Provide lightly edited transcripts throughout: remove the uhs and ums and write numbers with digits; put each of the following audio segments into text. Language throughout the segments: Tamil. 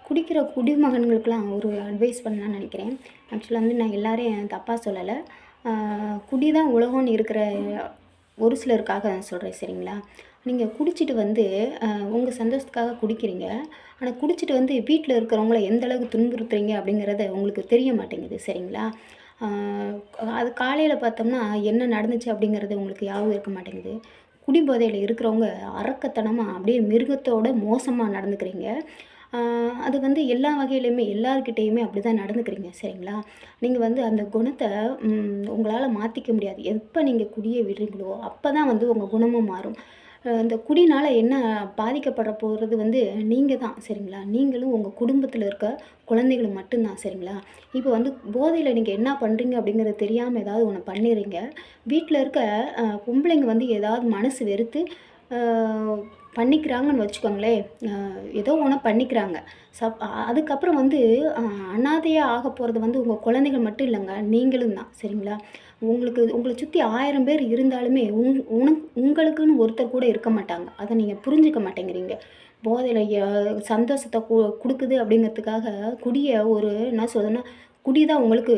குடிக்கிற குடிமகன்களுக்கெல்லாம் ஒரு அட்வைஸ் பண்ணலான்னு நினைக்கிறேன். ஆக்சுவலா வந்து நான் எல்லாரையும் தப்பா சொல்லல. ஆ குடி தான் உலகம்னு இருக்கிற ஒரு சிலருக்காக நான் சொல்றேன் சரிங்களா? நீங்க குடிச்சிட்டு வந்து அ உங்க சந்தோஷத்துக்காக குடிக்கிறீங்க. ஆனா குடிச்சிட்டு வந்து வீட்ல இருக்கிறவங்கள எந்த அளவுக்கு துன்புறுத்துறீங்க அப்படிங்கிறது உங்களுக்கு தெரிய மாட்டேங்குது சரிங்களா? ஆ அது காலையில பார்த்தோம்னா என்ன நடந்துச்சு அப்படிங்கிறது உங்களுக்கு ஞாபகம் இருக்க மாட்டேங்குது. குடிபோதையில இருக்கிறவங்க அரக்கத்தனமா அப்படியே மிருகத்தோட மோசமா நடந்துக்கிறீங்க. ஆ அது வந்து எல்லா வகையிலயுமே எல்லார்கிட்டயுமே அப்படிதான் நடந்துக்கிறீங்க சரிங்களா? நீங்க வந்து அந்த குணத்த உங்களால மாத்திக்க முடியாது. எப்ப நீங்க குடிய விடுறீங்களோ, அப்பதான் வந்து உங்க குணமும் மாறும். இந்த குடினால என்ன பாதிக்கப்பட போறது வந்து நீங்க தான் சரிங்களா? நீங்களும் உங்க குடும்பத்தில இருக்க குழந்தைகளும் மட்டும் தான் சரிங்களா? இப்போ வந்து போதையில நீங்க என்ன பண்றீங்க அப்படிங்கிறது தெரியாம ஏதாவது ஒண்ணு பண்ணிர்றீங்க. வீட்ல இருக்க பொம்பளைங்க வந்து ஏதாவது மனசு வெறுத்து அ பண்ணிக்கிறாங்கன்னு வச்சுக்கோங்களேன். ஏதோ ஒண்ண பண்ணிக்கிறாங்க. அதுக்கப்புறம் வந்து அ அனாதையா ஆகப்போறது வந்து உங்க குழந்தைகள் மட்டும் இல்லங்க. நீங்களும் தான். சரிங்களா? உங்கள சுத்தி 1000 பேர் இருந்தாலுமே, உங்களுக்குன்னு ஒருத்தர் கூட இருக்க மாட்டாங்க. அத நீங்க புரிஞ்சுக்க மாட்டேங்கிறீங்க. போதையில சந்தோஷத்த குடுக்குது அப்படிங்கிறதுக்காக குடிய ஒரு என்ன சொல்றதுன்னா, குடி தான் உங்களுக்கு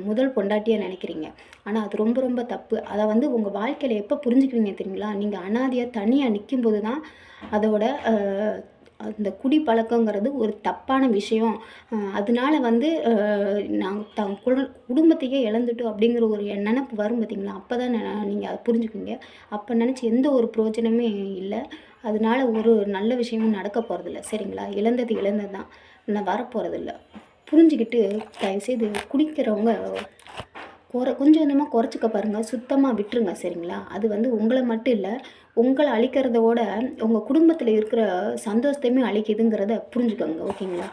முதல் பொண்டாட்டியா நெனைக்கிறீங்க. ஆனா அது ரொம்ப ரொம்ப தப்பு. அத வந்து உங்க வாழ்க்கையில எப்ப புரிஞ்சுக்குவீங்க தெரியுங்களா? நீங்க அனாதையா தனியா நிக்கும்போது தான் அதோட அந்த குடி பழக்கங்கிறது ஒரு தப்பான விஷயம். அதனால வந்து நாங்க குடும்பத்தையே இழந்துட்டோம் அப்படிங்கிற ஒரு நெனப்பு வரும் பார்த்தீங்களா? அப்பதான் நீங்க அத புரிஞ்சுக்குவீங்க. அப்ப நெனச்சு எந்த ஒரு பிரயோஜனமே இல்ல. அதனால ஒரு நல்ல விஷயமும் நடக்க போறதில்ல. சரிங்களா? இழந்தது இழந்தது தான். வரப்போறதில்ல. புரிஞ்சுகிட்டு தயவுசெய்து குடிக்கிறவங்க கொஞ்சம் கொஞ்சமா குறைச்சுக்க பாருங்க. சுத்தமா விட்டுருங்க சரிங்களா? அது வந்து உங்கள மட்டும் இல்ல, உங்கள அழிக்கிறதோட உங்க குடும்பத்தில இருக்கிற சந்தோஷத்தையுமே அழிக்குதுங்கிறத புரிஞ்சுக்கோங்க. ஓகேங்களா?